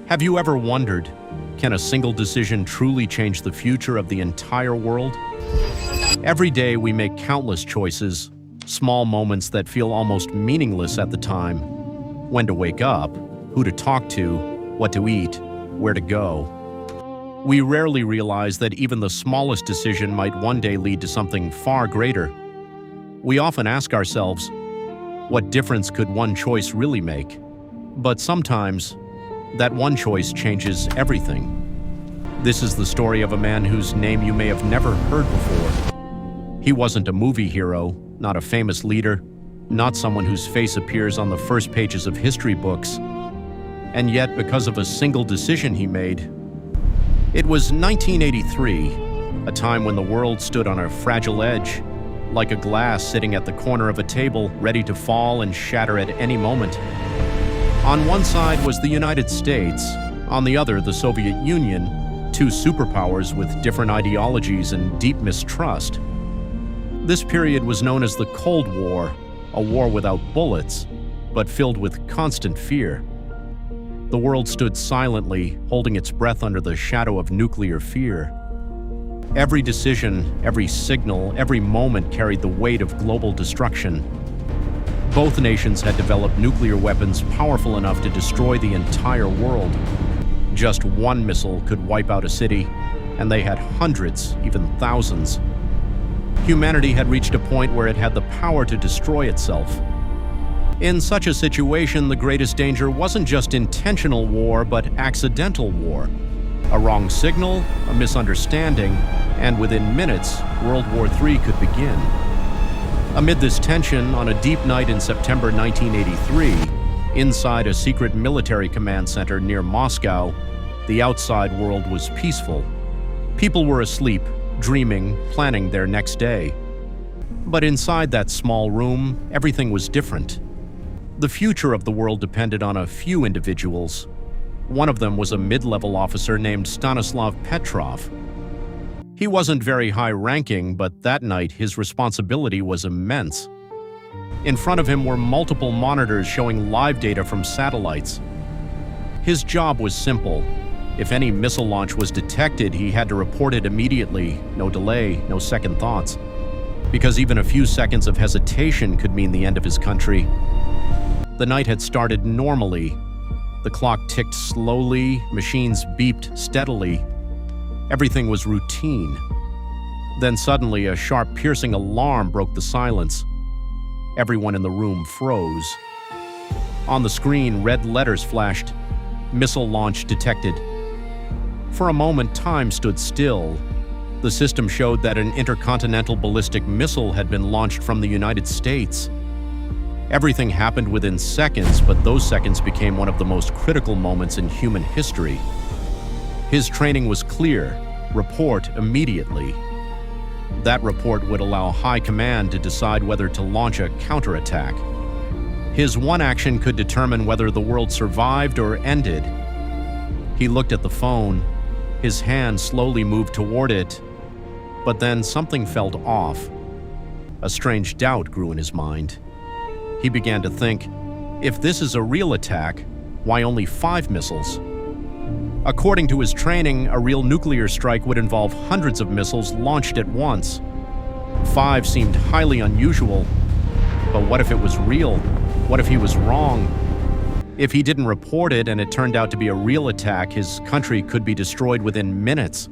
Have you ever wondered, can a single decision truly change the future of the entire world? Every day we make countless choices, small moments that feel almost meaningless at the time. When to wake up, who to talk to, what to eat, where to go. We rarely realize that even the smallest decision might one day lead to something far greater. We often ask ourselves, what difference could one choice really make? But sometimes, that one choice changes everything. This is the story of a man whose name you may have never heard before. He wasn't a movie hero, not a famous leader, not someone whose face appears on the first pages of history books. And yet, because of a single decision he made, it was 1983, a time when the world stood on a fragile edge, like a glass sitting at the corner of a table, ready to fall and shatter at any moment. On one side was the United States, on the other the Soviet Union, two superpowers with different ideologies and deep mistrust. This period was known as the Cold War, a war without bullets, but filled with constant fear. The world stood silently, holding its breath under the shadow of nuclear fear. Every decision, every signal, every moment carried the weight of global destruction. Both nations had developed nuclear weapons powerful enough to destroy the entire world. Just one missile could wipe out a city, and they had hundreds, even thousands. Humanity had reached a point where it had the power to destroy itself. In such a situation, the greatest danger wasn't just intentional war, but accidental war. A wrong signal, a misunderstanding, and within minutes, World War III could begin. Amid this tension, on a deep night in September 1983, inside a secret military command center near Moscow, the outside world was peaceful. People were asleep, dreaming, planning their next day. But inside that small room, everything was different. The future of the world depended on a few individuals. One of them was a mid-level officer named Stanislav Petrov. He wasn't very high-ranking, but that night his responsibility was immense. In front of him were multiple monitors showing live data from satellites. His job was simple. If any missile launch was detected, he had to report it immediately, no delay, no second thoughts. Because even a few seconds of hesitation could mean the end of his country. The night had started normally. The clock ticked slowly, machines beeped steadily. Everything was routine. Then suddenly, a sharp, piercing alarm broke the silence. Everyone in the room froze. On the screen, red letters flashed. Missile launch detected. For a moment, time stood still. The system showed that an intercontinental ballistic missile had been launched from the United States. Everything happened within seconds, but those seconds became one of the most critical moments in human history. His training was clear: report immediately. That report would allow High Command to decide whether to launch a counterattack. His one action could determine whether the world survived or ended. He looked at the phone. His hand slowly moved toward it, but then something felt off. A strange doubt grew in his mind. He began to think, if this is a real attack, why only 5 missiles? According to his training, a real nuclear strike would involve hundreds of missiles launched at once. 5 seemed highly unusual. But what if it was real? What if he was wrong? If he didn't report it and it turned out to be a real attack, his country could be destroyed within minutes.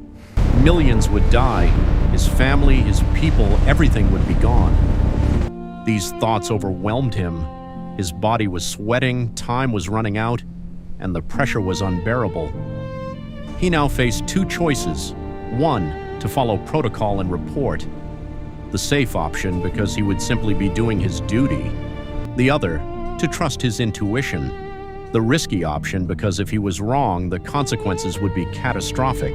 Millions would die. His family, his people, everything would be gone. These thoughts overwhelmed him. His body was sweating, time was running out, and the pressure was unbearable. He now faced 2 choices. One, to follow protocol and report. The safe option, because he would simply be doing his duty. The other, to trust his intuition. The risky option, because if he was wrong, the consequences would be catastrophic.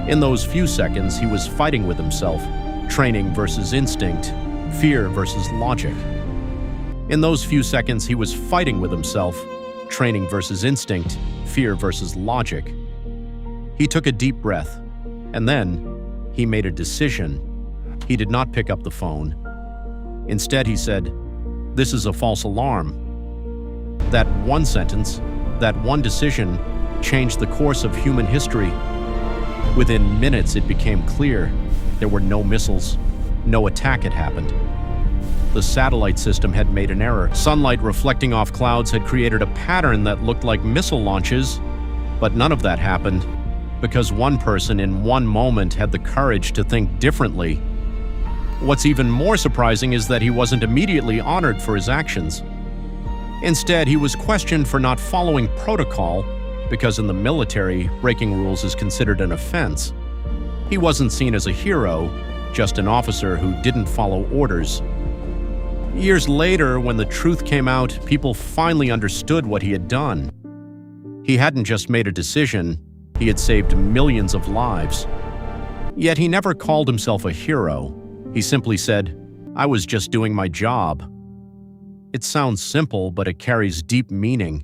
In those few seconds, he was fighting with himself, training versus instinct, fear versus logic. In those few seconds, he was fighting with himself, training versus instinct, fear versus logic. He took a deep breath, and then he made a decision. He did not pick up the phone. Instead, he said, "This is a false alarm." That one sentence, that one decision, changed the course of human history. Within minutes, it became clear there were no missiles. No attack had happened. The satellite system had made an error. Sunlight reflecting off clouds had created a pattern that looked like missile launches, but none of that happened because one person in one moment had the courage to think differently. What's even more surprising is that he wasn't immediately honored for his actions. Instead, he was questioned for not following protocol because in the military, breaking rules is considered an offense. He wasn't seen as a hero, just an officer who didn't follow orders. Years later, when the truth came out, people finally understood what he had done. He hadn't just made a decision, he had saved millions of lives. Yet he never called himself a hero. He simply said, "I was just doing my job." It sounds simple, but it carries deep meaning.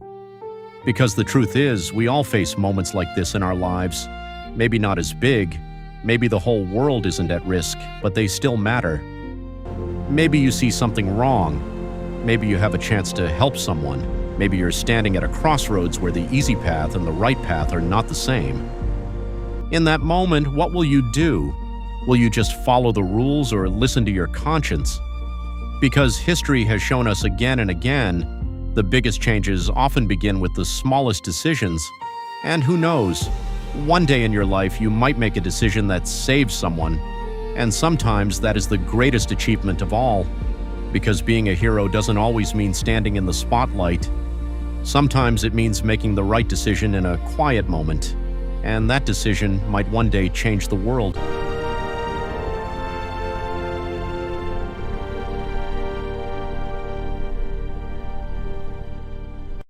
Because the truth is, we all face moments like this in our lives. Maybe not as big, maybe the whole world isn't at risk, but they still matter. Maybe you see something wrong. Maybe you have a chance to help someone. Maybe you're standing at a crossroads where the easy path and the right path are not the same. In that moment, what will you do? Will you just follow the rules or listen to your conscience? Because history has shown us again and again, the biggest changes often begin with the smallest decisions. And who knows, one day in your life you might make a decision that saves someone. And sometimes that is the greatest achievement of all, because being a hero doesn't always mean standing in the spotlight. Sometimes it means making the right decision in a quiet moment, and that decision might one day change the world.